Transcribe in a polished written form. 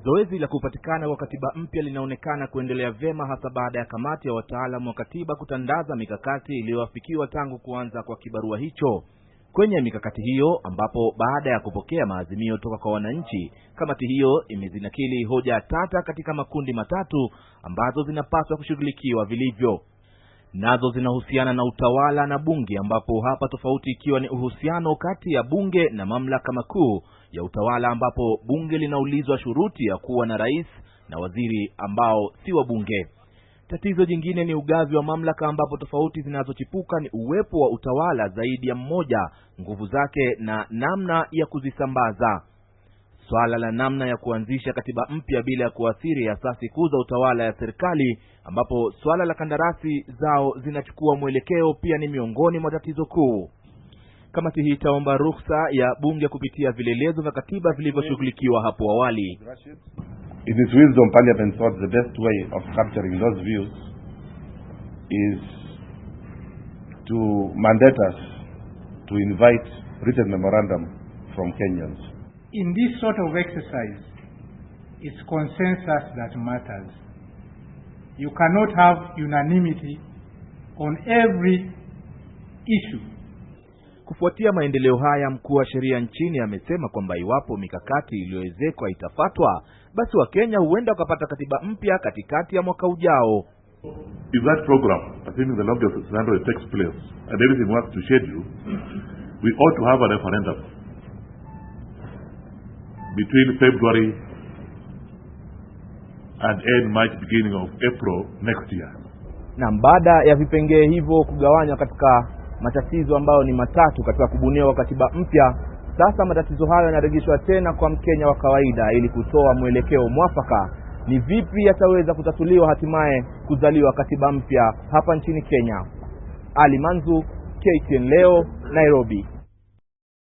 Zoezi la kupatikana kwa katiba mpya linaonekana kuendelea vyema, hasa baada ya kamati ya wataalamu wa katiba kutandaza mikakati iliyoafikiwa tangu kuanza kwa kibarua hicho. Kwenye mikakati hiyo, ambapo baada ya kupokea maazimio toka kwa wananchi, kamati hiyo imezinakili hoja tata katika makundi matatu ambazo zinapaswa kushughulikiwa vilivyo. Nazo zinahusiana na utawala na bunge, ambapo hapa tofauti ikiwa ni uhusiano kati ya bunge na mamlaka makuu ya utawala, ambapo bunge linaulizwa shuruti ya kuwa na rais na waziri ambao si wa bunge. Tatizo jingine ni ugavi wa mamlaka, ambapo tofauti zinazochipuka ni uwepo wa utawala zaidi ya mmoja, nguvu zake na namna ya kuzisambaza. Swala la namna ya kuanzisha katiba mpya bila kuathiri asasi kuu za utawala ya serikali, ambapo swala la kandarasi zao zinachukua mwelekeo, pia ni miongoni mwa tatizo kuu. Kamati hii itaomba ruhusa ya bunge kupitia vilelezo vya katiba vilivyoshughulikiwa hapo awali. In its wisdom, Parliament thought the best way of capturing those views is to mandate us to invite written memorandum from Kenyans. In this sort of exercise, it's consensus that matters. You cannot have unanimity on every issue. Kufuatia maendeleo haya, mkuu wa sheria nchini amesema kwamba iwapo mikakati iliyoezekwa itafatwa, basi Wakenya huenda wakapata katiba mpya katikati ya mwaka ujao. If that program, assuming the longest scenario takes place and everything works to schedule, we ought to have a referendum between February and end March, beginning of April next year. Na baada ya vipengee hivyo kugawanywa katika matatizo ambayo ni matatu katika kubuniwa katiba mpya, sasa matatizo hayo yanarejeshwa tena kwa Mkenya wa kawaida ili kutoa mwelekeo mwafaka ni vipi yataweza kutatuliwa hatimaye kuzaliwa katiba mpya hapa nchini Kenya. Ali Manzu, KTN leo, Nairobi.